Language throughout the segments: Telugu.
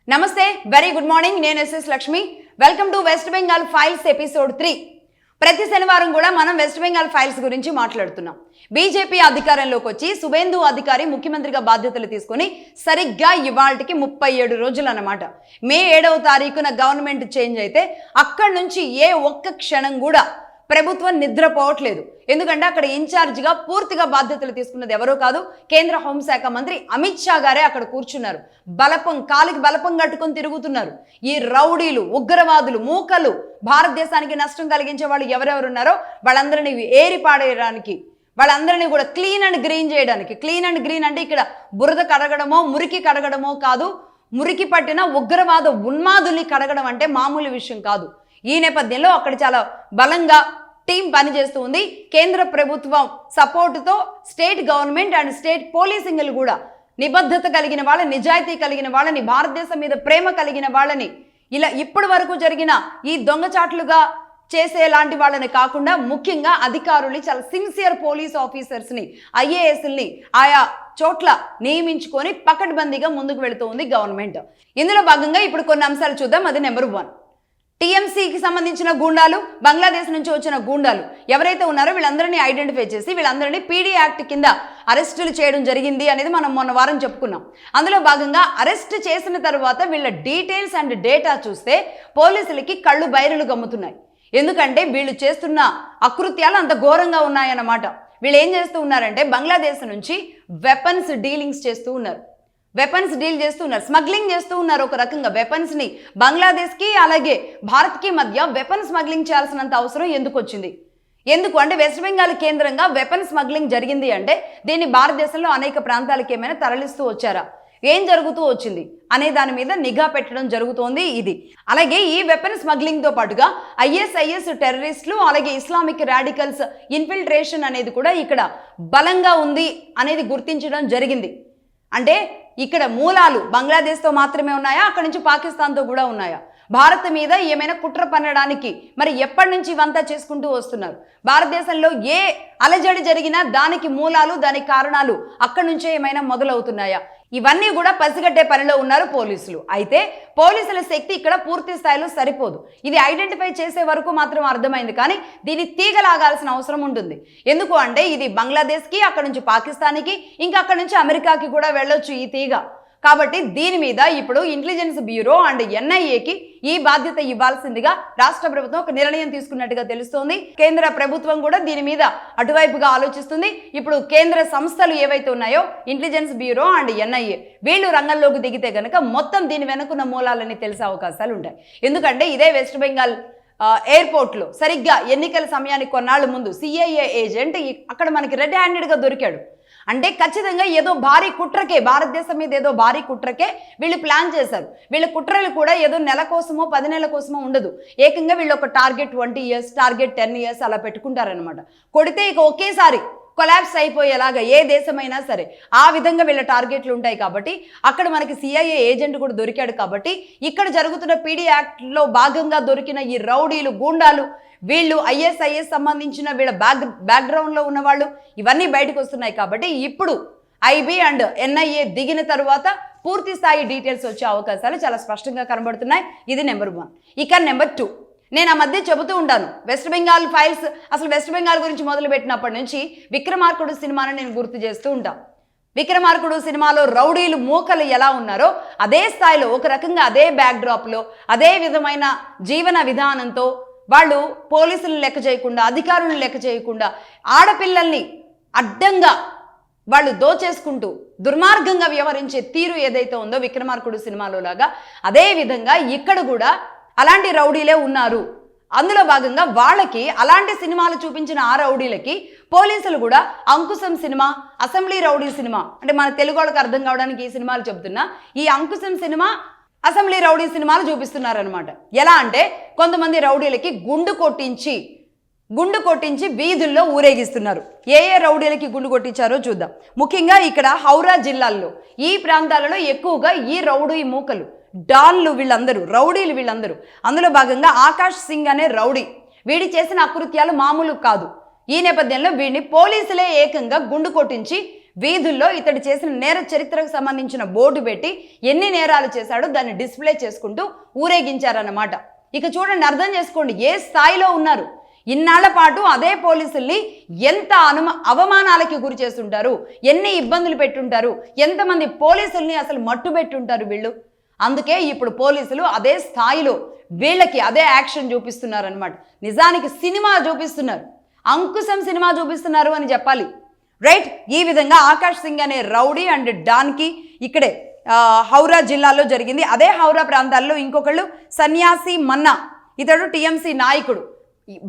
నమస్తే, వెరీ గుడ్ మార్నింగ్. నేను S S Lakshmi. Welcome to West Bengal files episode 3. ప్రతి శనివారం కూడా మనం వెస్ట్ బెంగాల్ ఫైల్స్ గురించి మాట్లాడుతున్నాం. బీజేపీ అధికారంలోకి వచ్చి సువేందు అధికారి ముఖ్యమంత్రిగా బాధ్యతలు తీసుకుని సరిగ్గా ఇవాళకి 37 రోజులు అన్నమాట. మే 7వ తారీఖున గవర్నమెంట్ చేంజ్ అయితే అక్కడి నుంచి ఏ ఒక్క క్షణం కూడా ప్రభుత్వం నిద్రపోవట్లేదు. ఎందుకంటే అక్కడ ఇన్ఛార్జిగా పూర్తిగా బాధ్యతలు తీసుకున్నది ఎవరో కాదు, కేంద్ర హోంశాఖ మంత్రి అమిత్ షా గారే అక్కడ కూర్చున్నారు. కాలికి బలపం కట్టుకొని తిరుగుతున్నారు. ఈ రౌడీలు, ఉగ్రవాదులు, మూకలు, భారతదేశానికి నష్టం కలిగించే వాళ్ళు ఎవరెవరున్నారో వాళ్ళందరినీ ఏరిపాడేయడానికి, వాళ్ళందరినీ కూడా క్లీన్ అండ్ గ్రీన్ చేయడానికి. క్లీన్ అండ్ గ్రీన్ అంటే ఇక్కడ బురద కడగడమో మురికి కడగడమో కాదు, మురికి పట్టిన ఉగ్రవాద ఉన్మాదుల్ని కడగడం అంటే మామూలు విషయం కాదు. ఈ నేపథ్యంలో అక్కడ చాలా బలంగా టీం పనిచేస్తూ ఉంది. కేంద్ర ప్రభుత్వం సపోర్టుతో స్టేట్ గవర్నమెంట్ అండ్ స్టేట్ పోలీసింగ్లు కూడా నిబద్ధత కలిగిన వాళ్ళని, నిజాయితీ కలిగిన వాళ్ళని, భారతదేశం మీద ప్రేమ కలిగిన వాళ్ళని, ఇలా ఇప్పటి వరకు జరిగిన ఈ దొంగచాట్లుగా చేసేలాంటి వాళ్ళని కాకుండా ముఖ్యంగా అధికారులు, చాలా సిన్సియర్ పోలీస్ ఆఫీసర్స్ని, ఐఏఎస్ని ఆయా చోట్ల నియమించుకొని పకడ్బందీగా ముందుకు వెళుతూ ఉంది గవర్నమెంట్. ఇందులో భాగంగా ఇప్పుడు కొన్ని అంశాలు చూద్దాం. అది నెంబర్ 1, టీఎంసీకి సంబంధించిన గూండాలు, బంగ్లాదేశ్ నుంచి వచ్చిన గూండాలు ఎవరైతే ఉన్నారో వీళ్ళందరినీ ఐడెంటిఫై చేసి వీళ్ళందరినీ పీడీ యాక్ట్ కింద అరెస్టులు చేయడం జరిగింది అనేది మనం మొన్న వారం చెప్పుకున్నాం. అందులో భాగంగా అరెస్ట్ చేసిన తర్వాత వీళ్ళ డీటెయిల్స్ అండ్ డేటా చూస్తే పోలీసులకి కళ్ళు బైరలు గమ్ముతున్నాయి. ఎందుకంటే వీళ్ళు చేస్తున్న అకృత్యాలు అంత ఘోరంగా ఉన్నాయన్నమాట. వీళ్ళు ఏం చేస్తూ ఉన్నారంటే బంగ్లాదేశ్ నుంచి వెపన్స్ డీలింగ్స్ చేస్తూ ఉన్నారు, వెపన్స్ డీల్ చేస్తూ ఉన్నారు, స్మగ్లింగ్ చేస్తూ ఉన్నారు. ఒక రకంగా వెపన్స్ని బంగ్లాదేశ్కి అలాగే భారత్కి మధ్య వెపన్ స్మగ్లింగ్ చేయాల్సినంత అవసరం ఎందుకు వచ్చింది? ఎందుకు అంటే వెస్ట్ బెంగాల్ కేంద్రంగా వెపన్ స్మగ్లింగ్ జరిగింది అంటే దీన్ని భారతదేశంలో అనేక ప్రాంతాలకు ఏమైనా తరలిస్తూ వచ్చారా, ఏం జరుగుతూ వచ్చింది అనే దాని మీద నిఘా పెట్టడం జరుగుతోంది. ఇది అలాగే ఈ వెపన్ స్మగ్లింగ్తో పాటుగా ఐఎస్ఐఎస్ టెర్రరిస్టులు అలాగే ఇస్లామిక్ రాడికల్స్ ఇన్ఫిల్ట్రేషన్ అనేది కూడా ఇక్కడ బలంగా ఉంది అనేది గుర్తించడం జరిగింది. అంటే ఇక్కడ మూలాలు బంగ్లాదేశ్తో మాత్రమే ఉన్నాయా, అక్కడి నుంచి పాకిస్తాన్తో కూడా ఉన్నాయా? భారత్ మీద ఏమైనా కుట్ర పన్నడానికి మరి ఎప్పటి నుంచి ఇవంతా చేసుకుంటూ వస్తున్నారు? భారతదేశంలో ఏ అలజడి జరిగినా దానికి మూలాలు, దానికి కారణాలు అక్కడి నుంచే ఏమైనా మొదలవుతున్నాయా? ఇవన్నీ కూడా పసిగట్టే పనిలో ఉన్నారు పోలీసులు. అయితే పోలీసుల శక్తి ఇక్కడ పూర్తి స్థాయిలో సరిపోదు. ఇది ఐడెంటిఫై చేసే వరకు మాత్రం అర్థమైంది, కానీ దీన్ని తీగలాగాల్సిన అవసరం ఉంటుంది. ఎందుకు అంటే ఇది బంగ్లాదేశ్కి, అక్కడ నుంచి పాకిస్తాన్కి, ఇంకా అక్కడ నుంచి అమెరికాకి కూడా వెళ్ళొచ్చు ఈ తీగ. కాబట్టి దీని మీద ఇప్పుడు ఇంటెలిజెన్స్ బ్యూరో అండ్ ఎన్ఐఏకి ఈ బాధ్యత ఇవ్వాల్సిందిగా రాష్ట్ర ప్రభుత్వం ఒక నిర్ణయం తీసుకున్నట్టుగా తెలుస్తోంది. కేంద్ర ప్రభుత్వం కూడా దీని మీద అటువైపుగా ఆలోచిస్తుంది. ఇప్పుడు కేంద్ర సంస్థలు ఏవైతే ఉన్నాయో ఇంటెలిజెన్స్ బ్యూరో అండ్ ఎన్ఐఏ వీళ్ళు రంగంలోకి దిగితే కనుక మొత్తం దీని వెనుకున్న మూలాలని తెలిసే అవకాశాలు ఉంటాయి. ఎందుకంటే ఇదే వెస్ట్ బెంగాల్ ఎయిర్పోర్ట్లో సరిగ్గా ఎన్నికల సమయానికి కొన్నాళ్ళు ముందు సిఐఏ ఏజెంట్ అక్కడ మనకి రెడ్ హ్యాండెడ్గా దొరికాడు. అంటే ఖచ్చితంగా ఏదో భారీ కుట్రకే, భారతదేశం మీద ఏదో భారీ కుట్రకే వీళ్ళు ప్లాన్ చేశారు. వీళ్ళ కుట్రలు కూడా ఏదో నెల కోసమో 10 నెలల కోసమో ఉండదు. ఏకంగా వీళ్ళు ఒక టార్గెట్ 20 years, టార్గెట్ 10 years అలా పెట్టుకుంటారనమాట. కొడితే ఇక ఒకేసారి కొలాప్స్ అయిపోయేలాగా ఏ దేశమైనా సరే ఆ విధంగా వీళ్ళ టార్గెట్లు ఉంటాయి. కాబట్టి అక్కడ మనకి సిఐఏ ఏజెంట్ కూడా దొరికాడు. కాబట్టి ఇక్కడ జరుగుతున్న పీడీ యాక్ట్లో భాగంగా దొరికిన ఈ రౌడీలు, గూండాలు, వీళ్ళు ఐఎస్ఐఎస్ సంబంధించిన వీళ్ళ బ్యాక్గ్రౌండ్లో ఉన్నవాళ్ళు ఇవన్నీ బయటకు వస్తున్నాయి. కాబట్టి ఇప్పుడు ఐబీ అండ్ ఎన్ఐఏ దిగిన తరువాత పూర్తి స్థాయి డీటెయిల్స్ వచ్చే అవకాశాలు చాలా స్పష్టంగా కనబడుతున్నాయి. ఇది నెంబర్ 1. ఇక నెంబర్ 2, నేను ఆ మధ్య చెబుతూ ఉంటాను వెస్ట్ బెంగాల్ ఫైల్స్, అసలు వెస్ట్ బెంగాల్ గురించి మొదలుపెట్టినప్పటి నుంచి విక్రమార్కుడు సినిమాను నేను గుర్తు చేస్తూ ఉంటాను. విక్రమార్కుడు సినిమాలో రౌడీలు, మూకలు ఎలా ఉన్నారో అదే స్థాయిలో ఒక రకంగా అదే బ్యాక్డ్రాప్లో అదే విధమైన జీవన విధానంతో వాళ్ళు పోలీసులను లెక్క చేయకుండా, అధికారులను లెక్క చేయకుండా, ఆడపిల్లల్ని అడ్డంగా వాళ్ళు దోచేసుకుంటూ దుర్మార్గంగా వ్యవహరించే తీరు ఏదైతే ఉందో విక్రమార్కుడు సినిమాలో లాగా అదే విధంగా ఇక్కడ కూడా అలాంటి రౌడీలే ఉన్నారు. అందులో భాగంగా వాళ్ళకి అలాంటి సినిమాలు చూపించిన ఆ రౌడీలకి పోలీసులు కూడా Ankusam cinema, assembly rowdy cinema, అంటే మన తెలుగు వాళ్ళకి అర్థం కావడానికి ఈ సినిమాలు చెబుతున్నా, ఈ అంకుశం సినిమా, అసెంబ్లీ రౌడీ సినిమాలు చూపిస్తున్నారనమాట. ఎలా అంటే కొంతమంది రౌడీలకి గుండు కొట్టించి వీధుల్లో ఊరేగిస్తున్నారు. ఏ రౌడీలకి గుండు కొట్టించారో చూద్దాం. ముఖ్యంగా ఇక్కడ హౌరా జిల్లాల్లో ఈ ప్రాంతాలలో ఎక్కువగా ఈ రౌడీ మూకలు, డాన్లు, వీళ్ళందరూ రౌడీలు వీళ్ళందరూ. అందులో భాగంగా ఆకాష్ సింగ్ అనే రౌడీ, వీడి చేసిన అకృత్యాలు మామూలు కాదు. ఈ నేపథ్యంలో వీడిని పోలీసులే ఏకంగా గుండు కొట్టించి వీధుల్లో ఇతడు చేసిన నేర చరిత్రకు సంబంధించిన బోర్డు పెట్టి ఎన్ని నేరాలు చేశాడో దాన్ని డిస్ప్లే చేసుకుంటూ ఊరేగించారన్నమాట. ఇక చూడండి, అర్థం చేసుకోండి ఏ స్థాయిలో ఉన్నారు. ఇన్నాళ్ల పాటు అదే పోలీసుల్ని ఎంత అవమానాలకి గురి చేస్తుంటారు, ఎన్ని ఇబ్బందులు పెట్టుంటారు, ఎంతమంది పోలీసుల్ని అసలు మట్టు పెట్టుంటారు వీళ్ళు. అందుకే ఇప్పుడు పోలీసులు అదే స్థాయిలో వీళ్ళకి అదే యాక్షన్ చూపిస్తున్నారు అనమాట. నిజానికి సినిమా చూపిస్తున్నారు, అంకుశం సినిమా చూపిస్తున్నారు అని చెప్పాలి, రైట్. ఈ విధంగా ఆకాష్ సింగ్ అనే రౌడీ అండ్ డాన్కి ఇక్కడే హౌరా జిల్లాలో జరిగింది. అదే హౌరా ప్రాంతాల్లో ఇంకొకళ్ళు సన్యాసి మన్నా, ఇతడు టీఎంసీ నాయకుడు,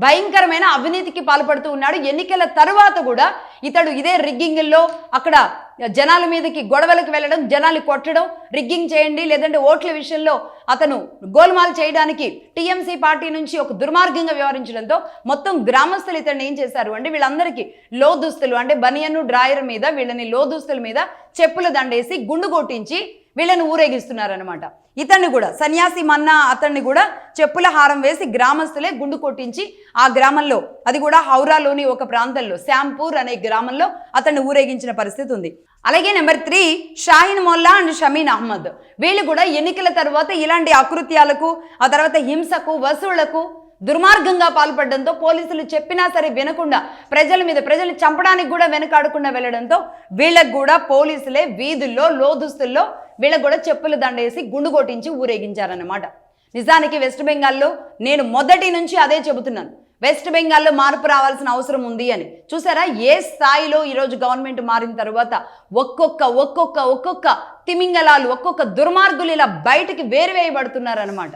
భయంకరమైన అవినీతికి పాల్పడుతూ ఉన్నాడు. ఎన్నికల తరువాత కూడా ఇతడు ఇదే రిగ్గింగ్లో అక్కడ జనాల మీదకి గొడవలకు వెళ్ళడం, జనాలు కొట్టడం, రిగ్గింగ్ చేయండి లేదంటే ఓట్ల విషయంలో అతను గోల్మాల్ చేయడానికి టీఎంసీ పార్టీ నుంచి ఒక దుర్మార్గంగా వ్యవహరించడంతో మొత్తం గ్రామస్తులు ఇతన్ని ఏం చేశారు అంటే వీళ్ళందరికీ లో దుస్తులు అంటే బనియన్ను డ్రాయర్ మీద వీళ్ళని లో దుస్తుల మీద చెప్పుల దండేసి గుండు కొట్టించి వీళ్ళని ఊరేగిస్తున్నారనమాట. ఇతన్ని కూడా సన్యాసి మన్నా అతన్ని కూడా చెప్పుల హారం వేసి గ్రామస్తులే గుండు కొట్టించి ఆ గ్రామంలో, అది కూడా హౌరాలోని ఒక ప్రాంతంలో శ్యాంపూర్ అనే గ్రామంలో అతన్ని ఊరేగించిన పరిస్థితి ఉంది. అలాగే నెంబర్ 3 షాహీన్ మొల్లా అండ్ షమీన్ అహ్మద్, వీళ్ళు కూడా ఎన్నికల తర్వాత ఇలాంటి అకృత్యాలకు, ఆ తర్వాత హింసకు, వసూళ్లకు దుర్మార్గంగా పాల్పడడంతో పోలీసులు చెప్పినా సరే వినకుండా ప్రజల్ని చంపడానికి కూడా వెనకాడకుండా వెళ్ళడంతో వీళ్ళకు కూడా పోలీసులే వీధుల్లో లోదుస్తుల్లో వీళ్ళకు కూడా చెప్పులు దండేసి గుండు కొట్టించి ఊరేగించారన్నమాట. నిజానికి వెస్ట్ బెంగాల్లో నేను మొదటి నుంచి అదే చెబుతున్నాను, వెస్ట్ బెంగాల్లో మార్పు రావాల్సిన అవసరం ఉంది అని. చూసారా ఏ స్థాయిలో ఈరోజు గవర్నమెంట్ మారిన తర్వాత ఒక్కొక్క తిమింగలాలు, ఒక్కొక్క దుర్మార్గులు ఇలా బయటికి వేరువేయబడుతున్నారనమాట.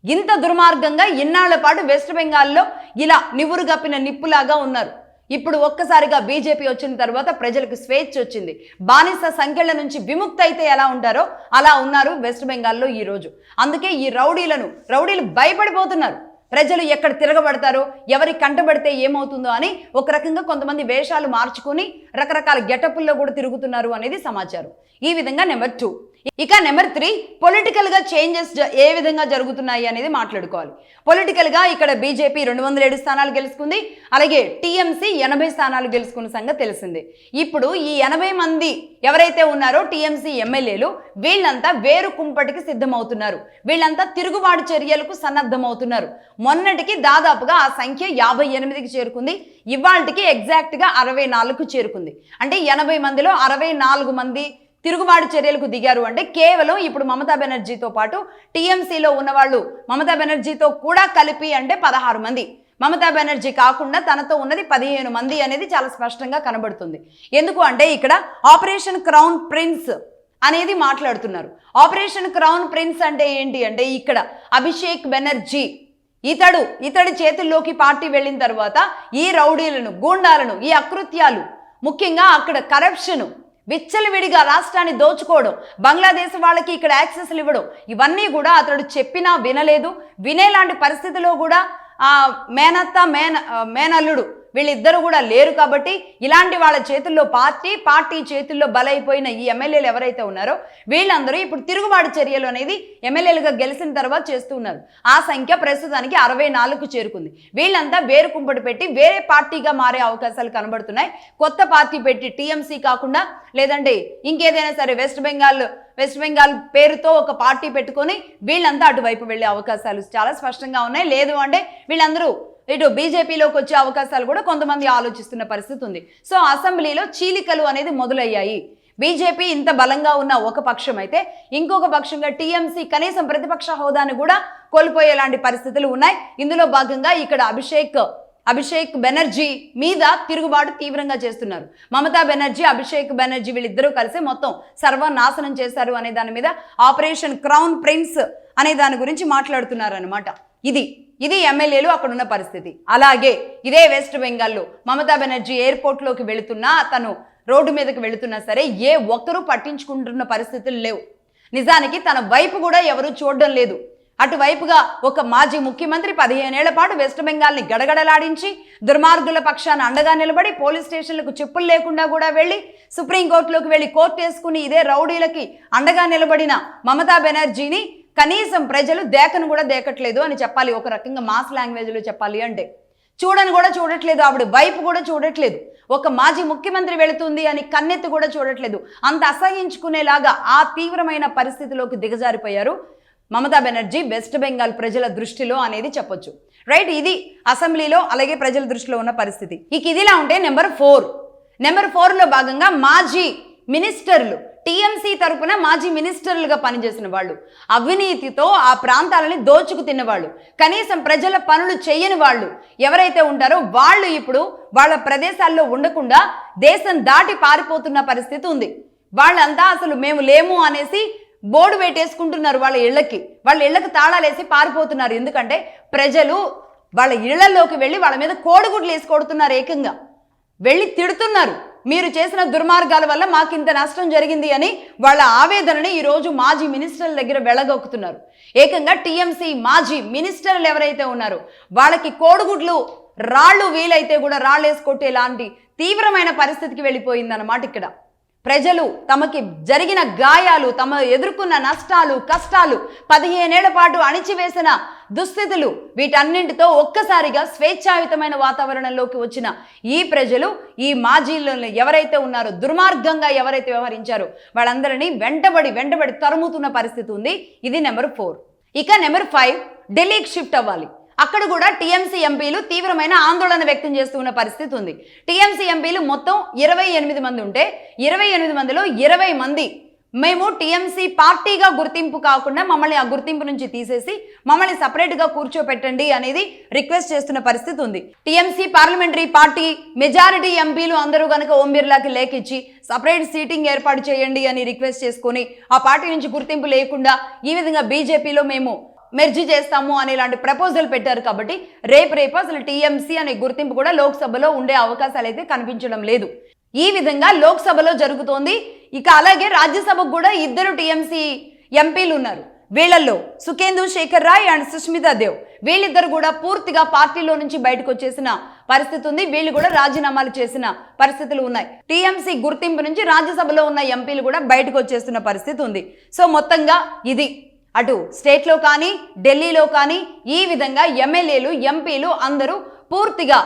ఇంత దుర్మార్గంగా ఇన్నాళ్ల పాటు వెస్ట్ బెంగాల్లో ఇలా నివురు గప్పిన నిప్పులాగా ఉన్నారు. ఇప్పుడు ఒక్కసారిగా బీజేపీ వచ్చిన తర్వాత ప్రజలకు స్వేచ్ఛ వచ్చింది, బానిస సంఖ్యల నుంచి విముక్తి అయితే ఎలా ఉంటారో అలా ఉన్నారు వెస్ట్ బెంగాల్లో ఈరోజు. అందుకే ఈ రౌడీలు భయపడిపోతున్నారు. ప్రజలు ఎక్కడ తిరగబడతారో, ఎవరి కంటబడితే ఏమవుతుందో అని ఒక రకంగా కొంతమంది వేషాలు మార్చుకొని రకరకాల గెటప్పుల్లో కూడా తిరుగుతున్నారు అనేది సమాచారం. ఈ విధంగా నెంబర్ 2. ఇక నెంబర్ 3 పొలిటికల్గా చేంజెస్ ఏ విధంగా జరుగుతున్నాయి అనేది మాట్లాడుకోవాలి. పొలిటికల్గా ఇక్కడ బీజేపీ 207 స్థానాలు గెలుచుకుంది, అలాగే టీఎంసీ 80 స్థానాలు గెలుచుకున్న సంగతి తెలిసింది. ఇప్పుడు ఈ 80 మంది ఎవరైతే ఉన్నారో టీఎంసీ ఎమ్మెల్యేలు వీళ్ళంతా వేరు కుంపటికి సిద్ధమవుతున్నారు, వీళ్ళంతా తిరుగుబాటు చర్యలకు సన్నద్ధమవుతున్నారు. మొన్నటికి దాదాపుగా ఆ సంఖ్య 58కి చేరుకుంది, ఇవాళకి ఎగ్జాక్ట్గా 64కు చేరుకుంది. అంటే 80 మందిలో 64 మంది తిరుగుబాటు చర్యలకు దిగారు. అంటే కేవలం ఇప్పుడు మమతా బెనర్జీతో పాటు టీఎంసీలో ఉన్నవాళ్ళు మమతా బెనర్జీతో కూడా కలిపి అంటే 16 మంది, మమతా బెనర్జీ కాకుండా తనతో ఉన్నది 15 మంది అనేది చాలా స్పష్టంగా కనబడుతుంది. ఎందుకు అంటే ఇక్కడ ఆపరేషన్ క్రౌన్ ప్రిన్స్ అనేది మాట్లాడుతున్నారు. ఆపరేషన్ క్రౌన్ ప్రిన్స్ అంటే ఏంటి అంటే ఇక్కడ అభిషేక్ బెనర్జీ ఇతడి చేతుల్లోకి పార్టీ వెళ్ళిన తర్వాత ఈ రౌడీలను, గూండాలను, ఈ అకృత్యాలు, ముఖ్యంగా అక్కడ కరప్షను, విచ్చలవిడిగా రాష్ట్రాన్ని దోచుకోవడం, బంగ్లాదేశ్ వాళ్ళకి ఇక్కడ యాక్సెస్లు ఇవ్వడం, ఇవన్నీ కూడా అతడు చెప్పినా వినలేదు. వినేలాంటి పరిస్థితిలో కూడా మేనత్త మేనల్లుడు వీళ్ళిద్దరూ కూడా లేరు. కాబట్టి ఇలాంటి వాళ్ళ చేతుల్లో పార్టీ చేతుల్లో బలైపోయిన ఈ ఎమ్మెల్యేలు ఎవరైతే ఉన్నారో వీళ్ళందరూ ఇప్పుడు తిరుగుబాటు చర్యలు అనేది ఎమ్మెల్యేలుగా గెలిచిన తర్వాత చేస్తూ ఉన్నారు. ఆ సంఖ్య ప్రస్తుతానికి 64కు చేరుకుంది. వీళ్ళంతా వేరు కుంపటి పెట్టి వేరే పార్టీగా మారే అవకాశాలు కనబడుతున్నాయి. కొత్త పార్టీ పెట్టి టీఎంసీ కాకుండా లేదంటే ఇంకేదైనా సరే వెస్ట్ బెంగాల్ పేరుతో ఒక పార్టీ పెట్టుకొని వీళ్ళంతా అటువైపు వెళ్ళే అవకాశాలు చాలా స్పష్టంగా ఉన్నాయి. లేదు అంటే వీళ్ళందరూ ఇటు బీజేపీలోకి వచ్చే అవకాశాలు కూడా కొంతమంది ఆలోచిస్తున్న పరిస్థితి ఉంది. సో అసెంబ్లీలో చీలికలు అనేది మొదలయ్యాయి. బీజేపీ ఇంత బలంగా ఉన్న ఒక పక్షం అయితే ఇంకొక పక్షంగా టీఎంసీ కనీసం ప్రతిపక్ష హోదాను కూడా కోల్పోయేలాంటి పరిస్థితులు ఉన్నాయి. ఇందులో భాగంగా ఇక్కడ అభిషేక్ బెనర్జీ మీద తిరుగుబాటు తీవ్రంగా చేస్తున్నారు. మమతా బెనర్జీ, అభిషేక్ బెనర్జీ వీళ్ళిద్దరూ కలిసి మొత్తం సర్వనాశనం చేశారు అనే దాని మీద ఆపరేషన్ క్రౌన్ ప్రిన్స్ అనే దాని గురించి మాట్లాడుతున్నారు అనమాట. ఇది ఎమ్మెల్యేలు అక్కడ ఉన్న పరిస్థితి. అలాగే ఇదే వెస్ట్ బెంగాల్లో మమతా బెనర్జీ ఎయిర్పోర్ట్లోకి వెళుతున్నా, తను రోడ్డు మీదకి వెళుతున్నా సరే ఏ ఒక్కరూ పట్టించుకుంటున్న పరిస్థితులు లేవు. నిజానికి తన వైపు కూడా ఎవరూ చూడడం లేదు. అటువైపుగా ఒక మాజీ ముఖ్యమంత్రి 15 ఏళ్ల పాటు వెస్ట్ బెంగాల్ని గడగడలాడించి దుర్మార్గుల పక్షాన అండగా నిలబడి పోలీస్ స్టేషన్లకు చెప్పులు లేకుండా కూడా వెళ్ళి సుప్రీంకోర్టులోకి వెళ్ళి కోర్టు వేసుకుని ఇదే రౌడీలకి అండగా నిలబడిన మమతా బెనర్జీని కనీసం ప్రజలు దేకను కూడా దేకట్లేదు అని చెప్పాలి. ఒక రకంగా మాస్ లాంగ్వేజ్లో చెప్పాలి అంటే చూడని కూడా చూడట్లేదు, ఆవిడ వైపు కూడా చూడట్లేదు. ఒక మాజీ ముఖ్యమంత్రి వెళుతుంది అని కన్నెత్తి కూడా చూడట్లేదు. అంత అసహించుకునేలాగా ఆ తీవ్రమైన పరిస్థితిలోకి దిగజారిపోయారు మమతా బెనర్జీ వెస్ట్ బెంగాల్ ప్రజల దృష్టిలో అనేది చెప్పొచ్చు. రైట్, ఇది అసెంబ్లీలో అలాగే ప్రజల దృష్టిలో ఉన్న పరిస్థితి. ఇక ఇదిలా ఉంటే నెంబర్ 4లో భాగంగా మాజీ మినిస్టర్లు, టీఎంసీ తరపున మాజీ మినిస్టర్లుగా పనిచేసిన వాళ్ళు, అవినీతితో ఆ ప్రాంతాలని దోచుకు తిన్నవాళ్ళు, కనీసం ప్రజల పనులు చేయని వాళ్ళు ఎవరైతే ఉంటారో వాళ్ళు ఇప్పుడు వాళ్ళ ప్రదేశాల్లో ఉండకుండా దేశం దాటి పారిపోతున్న పరిస్థితి ఉంది. వాళ్ళంతా అసలు మేము లేము అనేసి బోర్డు పెట్టేసుకుంటున్నారు. వాళ్ళ ఇళ్లకి తాళాలేసి పారిపోతున్నారు. ఎందుకంటే ప్రజలు వాళ్ళ ఇళ్లలోకి వెళ్ళి వాళ్ళ మీద కోడిగుడ్లు వేసి కొడుతున్నారు, ఏకంగా వెళ్ళి తిడుతున్నారు. మీరు చేసిన దుర్మార్గాల వల్ల మాకు ఇంత నష్టం జరిగింది అని వాళ్ళ ఆవేదనని ఈరోజు మాజీ మినిస్టర్ల దగ్గర వెళ్ళగొక్కుతున్నారు. ఏకంగా టీఎంసీ మాజీ మినిస్టర్లు ఎవరైతే ఉన్నారో వాళ్ళకి కోడిగుడ్లు రాళ్ళు వీలైతే కూడా రాళ్ళు వేసి కొట్టేలాంటి తీవ్రమైన పరిస్థితికి వెళ్ళిపోయిందన్నమాట. ఇక్కడ ప్రజలు తమకి జరిగిన గాయాలు, తమ ఎదుర్కొన్న నష్టాలు, కష్టాలు, 15 ఏళ్ల పాటు అణిచివేసిన దుస్థితులు, వీటన్నింటితో ఒక్కసారిగా స్వేచ్ఛాయుతమైన వాతావరణంలోకి వచ్చిన ఈ ప్రజలు ఈ మాజీలను ఎవరైతే ఉన్నారో, దుర్మార్గంగా ఎవరైతే వ్యవహరించారో వాళ్ళందరినీ వెంటబడి తరుముతున్న పరిస్థితి ఉంది. ఇది నెంబర్ 4. ఇక నెంబర్ 5, ఢిల్లీకి షిఫ్ట్ అవ్వాలి. అక్కడ కూడా టీఎంసీ ఎంపీలు తీవ్రమైన ఆందోళన వ్యక్తం చేస్తున్న పరిస్థితి ఉంది. టీఎంసీ ఎంపీలు మొత్తం 28 మంది ఉంటే 28 మందిలో 20 మంది మేము టీఎంసీ పార్టీగా గుర్తింపు కాకుండా మమ్మల్ని ఆ గుర్తింపు నుంచి తీసేసి మమ్మల్ని సపరేట్గా కూర్చోపెట్టండి అనేది రిక్వెస్ట్ చేస్తున్న పరిస్థితి ఉంది. టీఎంసీ పార్లమెంటరీ పార్టీ మెజారిటీ ఎంపీలు అందరూ కనుక ఓం బిర్లాకి లేఖ ఇచ్చి సపరేట్ సీటింగ్ ఏర్పాటు చేయండి అని రిక్వెస్ట్ చేసుకొని ఆ పార్టీ నుంచి గుర్తింపు లేకుండా ఈ విధంగా బీజేపీలో మేము మెర్జీ చేస్తాము అనే ఇలాంటి ప్రపోజల్ పెట్టారు. కాబట్టి రేపు అసలు టీఎంసీ అనే గుర్తింపు కూడా లోక్సభలో ఉండే అవకాశాలు అయితే కనిపించడం లేదు. ఈ విధంగా లోక్సభలో జరుగుతోంది. ఇక అలాగే రాజ్యసభకు కూడా 2 టీఎంసీ ఎంపీలు ఉన్నారు. వీళ్ళల్లో సుఖేందు శేఖర్ రాయ్ అండ్ సుష్మితా దేవ్, వీళ్ళిద్దరు కూడా పూర్తిగా పార్టీలో నుంచి బయటకు వచ్చేసిన పరిస్థితి ఉంది. వీళ్ళు కూడా రాజీనామాలు చేసిన పరిస్థితులు ఉన్నాయి. టీఎంసీ గుర్తింపు నుంచి రాజ్యసభలో ఉన్న ఎంపీలు కూడా బయటకు వచ్చేస్తున్న పరిస్థితి ఉంది. సో మొత్తంగా ఇది అటు స్టేట్లో కానీ ఢిల్లీలో కానీ ఈ విధంగా ఎమ్మెల్యేలు, ఎంపీలు అందరూ పూర్తిగా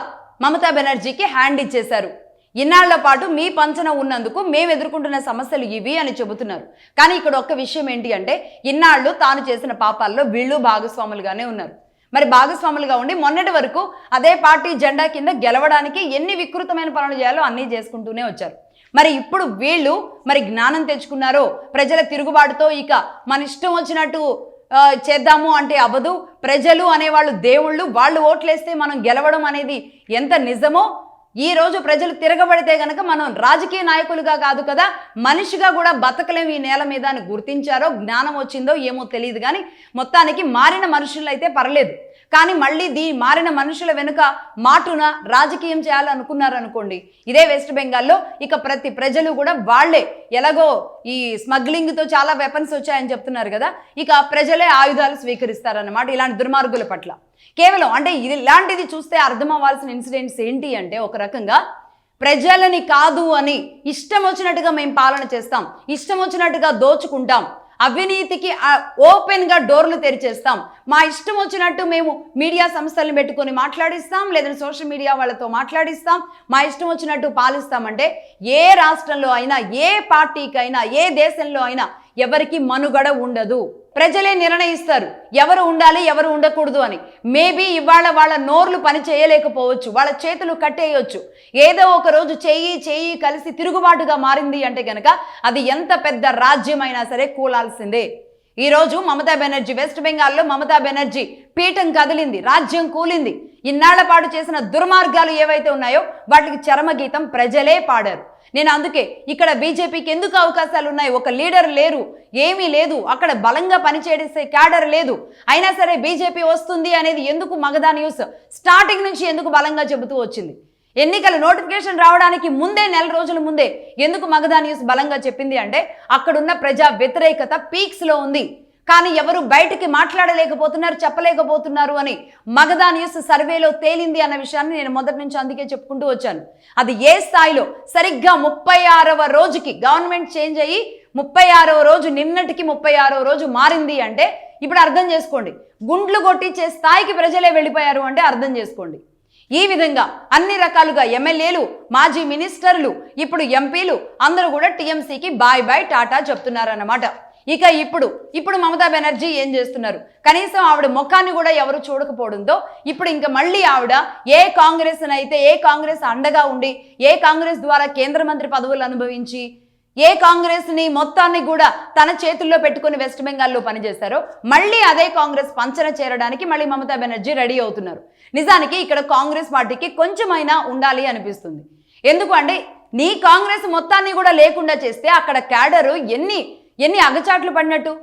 మమతా బెనర్జీకి హ్యాండ్ ఇచ్చేశారు. ఇన్నాళ్ల పాటు మీ పంచన ఉన్నందుకు మేము ఎదుర్కొంటున్న సమస్యలు ఇవి అని చెబుతున్నారు. కానీ ఇక్కడ ఒక్క విషయం ఏంటి అంటే, ఇన్నాళ్ళు తాను చేసిన పాపాల్లో వీళ్ళు భాగస్వాములుగానే ఉన్నారు. మరి భాగస్వాములుగా ఉండి మొన్నటి వరకు అదే పార్టీ జెండా కింద గెలవడానికి ఎన్ని వికృతమైన పనులు చేయాలో అన్నీ చేసుకుంటూనే వచ్చారు. మరి ఇప్పుడు వీళ్ళు మరి జ్ఞానం తెచ్చుకున్నారో, ప్రజల తిరుగుబాటుతో ఇక మన ఇష్టం వచ్చినట్టు చేద్దాము అంటే అవ్వదు, ప్రజలు అనేవాళ్ళు దేవుళ్ళు, వాళ్ళు ఓట్లేస్తే మనం గెలవడం అనేది ఎంత నిజమో ఈ రోజు ప్రజలు తిరగబడితే గనక మనం రాజకీయ నాయకులుగా కాదు కదా, మనిషిగా కూడా బతకలేము ఈ నేల మీద అని గుర్తించారో, జ్ఞానం వచ్చిందో ఏమో తెలియదు. కానీ మొత్తానికి మారిన మనుషులు అయితే పర్లేదు. కానీ మళ్ళీ మారిన మనుషుల వెనుక మాటున రాజకీయం చేయాలనుకున్నారనుకోండి, ఇదే వెస్ట్ బెంగాల్లో ఇక ప్రతి ప్రజలు కూడా వాళ్లే ఎలాగో ఈ స్మగ్లింగ్తో చాలా వెపన్స్ వచ్చాయని చెప్తున్నారు కదా, ఇక ప్రజలే ఆయుధాలు స్వీకరిస్తారన్నమాట ఇలాంటి దుర్మార్గుల పట్ల. కేవలం అంటే ఇలాంటిది చూస్తే అర్థం అవ్వాల్సిన ఇన్సిడెంట్స్ ఏంటి అంటే, ఒక రకంగా ప్రజలని కాదు అని ఇష్టం వచ్చినట్టుగా మేము పాలన చేస్తాం, ఇష్టం వచ్చినట్టుగా దోచుకుంటాం, అవినీతికి ఓపెన్గా డోర్లు తెరిచేస్తాం, మా ఇష్టం వచ్చినట్టు మేము మీడియా సంస్థలను పెట్టుకొని మాట్లాడిస్తాం, లేదంటే సోషల్ మీడియా వాళ్ళతో మాట్లాడిస్తాం, మా ఇష్టం వచ్చినట్టు పాలిస్తామంటే ఏ రాష్ట్రంలో అయినా, ఏ పార్టీకైనా, ఏ దేశంలో అయినా ఎవరికి మనుగడ ఉండదు. ప్రజలే నిర్ణయిస్తారు ఎవరు ఉండాలి, ఎవరు ఉండకూడదు అని. మేబీ ఇవాళ వాళ్ళ నోర్లు పని చేయలేకపోవచ్చు, వాళ్ళ చేతులు కట్టేయొచ్చు. ఏదో ఒక రోజు చేయి కలిసి తిరుగుబాటుగా మారింది అంటే కనుక అది ఎంత పెద్ద రాజ్యమైనా సరే కూలాల్సిందే. ఈరోజు మమతా బెనర్జీ, వెస్ట్ బెంగాల్లో మమతా బెనర్జీ పీఠం కదిలింది, రాజ్యం కూలింది. ఇన్నాళ్ల పాటు చేసిన దుర్మార్గాలు ఏవైతే ఉన్నాయో వాటికి చరమగీతం ప్రజలే పాడారు. నేను అందుకే ఇక్కడ బీజేపీకి ఎందుకు అవకాశాలు ఉన్నాయి, ఒక లీడర్ లేరు, ఏమీ లేదు, అక్కడ బలంగా పనిచేసే క్యాడర్ లేదు, అయినా సరే బీజేపీ వస్తుంది అనేది ఎందుకు మగధా న్యూస్ స్టార్టింగ్ నుంచి ఎందుకు బలంగా చెబుతూ వచ్చింది. ఎన్నికల నోటిఫికేషన్ రావడానికి ముందే, నెల రోజుల ముందే ఎందుకు మగధా న్యూస్ బలంగా చెప్పింది అంటే, అక్కడున్న ప్రజా వ్యతిరేకత పీక్స్లో ఉంది, కానీ ఎవరు బయటికి మాట్లాడలేకపోతున్నారు, చెప్పలేకపోతున్నారు అని మగధా న్యూస్ సర్వేలో తేలింది అన్న విషయాన్ని నేను మొదటి నుంచి అందుకే చెప్పుకుంటూ వచ్చాను. అది ఏ స్థాయిలో సరిగ్గా 36వ రోజుకి గవర్నమెంట్ చేంజ్ అయ్యి 36వ రోజు, నిన్నటికి 36వ రోజు మారింది అంటే ఇప్పుడు అర్థం చేసుకోండి. గుండ్లు కొట్టించే స్థాయికి ప్రజలే వెళ్ళిపోయారు అంటే అర్థం చేసుకోండి. ఈ విధంగా అన్ని రకాలుగా ఎమ్మెల్యేలు, మాజీ మినిస్టర్లు, ఇప్పుడు ఎంపీలు అందరూ కూడా టీఎంసీకి బాయ్ బాయ్ టాటా చెప్తున్నారన్నమాట. ఇక ఇప్పుడు మమతా బెనర్జీ ఏం చేస్తున్నారు? కనీసం ఆవిడ ముఖాన్ని కూడా ఎవరు చూడకపోవడంతో ఇప్పుడు ఇంకా మళ్ళీ ఆవిడ ఏ కాంగ్రెస్ అండగా ఉండి, ఏ కాంగ్రెస్ ద్వారా కేంద్ర మంత్రి పదవులు అనుభవించి, ఏ కాంగ్రెస్ని మొత్తాన్ని కూడా తన చేతుల్లో పెట్టుకుని వెస్ట్ బెంగాల్లో పనిచేస్తారో మళ్ళీ అదే కాంగ్రెస్ పంచన చేరడానికి మళ్ళీ మమతా బెనర్జీ రెడీ అవుతున్నారు. నిజానికి ఇక్కడ కాంగ్రెస్ పార్టీకి కొంచెమైనా ఉండాలి అనిపిస్తుంది. ఎందుకు అంటే నీ కాంగ్రెస్ మొత్తాన్ని కూడా లేకుండా చేస్తే అక్కడ క్యాడరు ఎన్ని అగచాట్లు పడినట్టు.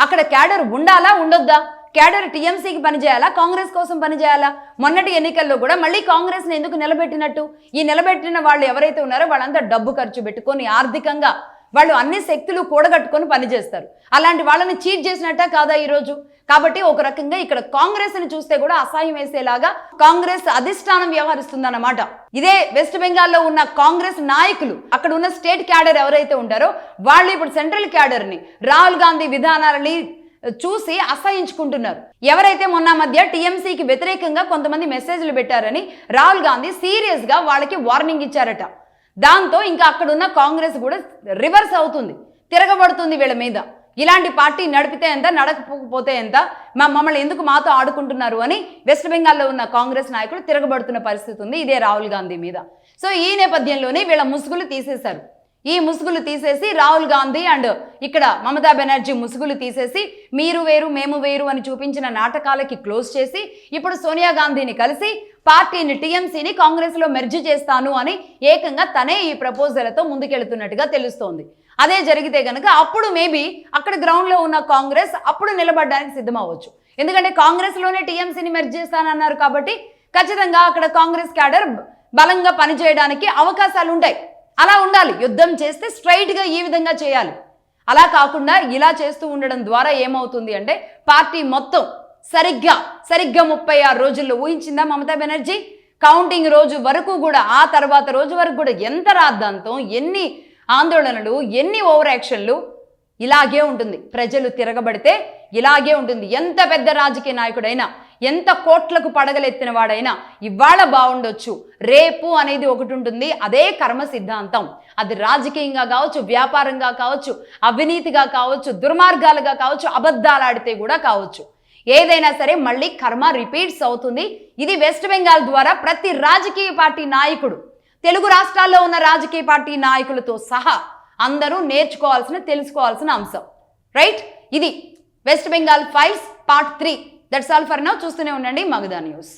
అక్కడ క్యాడర్ ఉండాలా ఉండొద్దా? క్యాడర్ టీఎంసీకి పనిచేయాలా, కాంగ్రెస్ కోసం పనిచేయాలా? మొన్నటి ఎన్నికల్లో కూడా మళ్ళీ కాంగ్రెస్ని ఎందుకు నిలబెట్టినట్టు? ఈ నిలబెట్టిన వాళ్ళు ఎవరైతే ఉన్నారో వాళ్ళంతా డబ్బు ఖర్చు పెట్టుకొని ఆర్థికంగా వాళ్ళు అన్ని శక్తులు కూడగట్టుకొని పనిచేస్తారు. అలాంటి వాళ్ళని చీట్ చేసినట్ట కాదా ఈరోజు? కాబట్టి ఒక రకంగా ఇక్కడ కాంగ్రెస్ని చూస్తే కూడా అసహ్యం వేసేలాగా కాంగ్రెస్ అధిష్టానం వ్యవహరిస్తుందన్నమాట. ఇదే వెస్ట్ బెంగాల్లో ఉన్న కాంగ్రెస్ నాయకులు, అక్కడ ఉన్న స్టేట్ క్యాడర్ ఎవరైతే ఉంటారో వాళ్ళు ఇప్పుడు సెంట్రల్ క్యాడర్ని, రాహుల్ గాంధీ విధానాలని చూసి అసహించుకుంటున్నారు. ఎవరైతే మొన్న మధ్య టీఎంసీకి వ్యతిరేకంగా కొంతమంది మెసేజ్లు పెట్టారని రాహుల్ గాంధీ సీరియస్గా వాళ్ళకి వార్నింగ్ ఇచ్చారట. దాంతో ఇంకా అక్కడున్న కాంగ్రెస్ కూడా రివర్స్ అవుతుంది, తిరగబడుతుంది వీళ్ళ మీద. ఇలాంటి పార్టీ నడిపితే ఎంత, నడకపోతే ఎంత, మమ్మల్ని ఎందుకు మాతో ఆడుకుంటున్నారు అని వెస్ట్ బెంగాల్లో ఉన్న కాంగ్రెస్ నాయకులు తిరగబడుతున్న పరిస్థితి ఉంది ఇదే రాహుల్ గాంధీ మీద. సో ఈ నేపథ్యంలోనే వీళ్ళ ముసుగులు తీసేశారు. ఈ ముసుగులు తీసేసి రాహుల్ గాంధీ అండ్ ఇక్కడ మమతా బెనర్జీ ముసుగులు తీసేసి మీరు వేరు మేము వేరు అని చూపించిన నాటకాలకి క్లోజ్ చేసి ఇప్పుడు సోనియా గాంధీని కలిసి పార్టీని టీఎంసీని కాంగ్రెస్లో మెర్జ్ చేస్తాను అని ఏకంగా తనే ఈ ప్రపోజల్తో ముందుకెళ్తున్నట్టుగా తెలుస్తోంది. అదే జరిగితే కనుక అప్పుడు మేబీ అక్కడ గ్రౌండ్లో ఉన్న కాంగ్రెస్ అప్పుడు నిలబడడానికి సిద్ధమవ్వచ్చు. ఎందుకంటే కాంగ్రెస్లోనే టీఎంసీని మెర్జ్ చేస్తానన్నారు కాబట్టి ఖచ్చితంగా అక్కడ కాంగ్రెస్ క్యాడర్ బలంగా పనిచేయడానికి అవకాశాలు ఉంటాయి. అలా ఉండాలి. యుద్ధం చేస్తే స్ట్రైట్గా ఈ విధంగా చేయాలి. అలా కాకుండా ఇలా చేస్తూ ఉండడం ద్వారా ఏమవుతుంది అంటే పార్టీ మొత్తం సరిగ్గా 36 రోజుల్లో ఊహించిందా మమతా బెనర్జీ? కౌంటింగ్ రోజు వరకు కూడా, ఆ తర్వాత రోజు వరకు కూడా ఎంత రాద్ధాంతం, ఎన్ని ఆందోళనలు, ఎన్ని ఓవర్ యాక్షన్లు, ఇలాగే ఉంటుంది. ప్రజలు తిరగబడితే ఇలాగే ఉంటుంది. ఎంత పెద్ద రాజకీయ నాయకుడైనా, ఎంత కోట్లకు పడగలెత్తిన వాడైనా ఇవాళ బాగుండొచ్చు, రేపు అనేది ఒకటి ఉంటుంది. అదే కర్మ సిద్ధాంతం. అది రాజకీయంగా కావచ్చు, వ్యాపారంగా కావచ్చు, అవినీతిగా కావచ్చు, దుర్మార్గాలుగా కావచ్చు, అబద్ధాలాడితే కూడా కావచ్చు. ఏదైనా సరే మళ్ళీ కర్మ రిపీట్స్ అవుతుంది. ఇది వెస్ట్ బెంగాల్ ద్వారా ప్రతి రాజకీయ పార్టీ నాయకుడు, తెలుగు రాష్ట్రాల్లో ఉన్న రాజకీయ పార్టీ నాయకులతో సహా అందరూ నేర్చుకోవాల్సిన, తెలుసుకోవాల్సిన అంశం. రైట్? ఇది west Bengal files part 3. That's all for now. చూస్తూనే ఉండండి మగధ న్యూస్.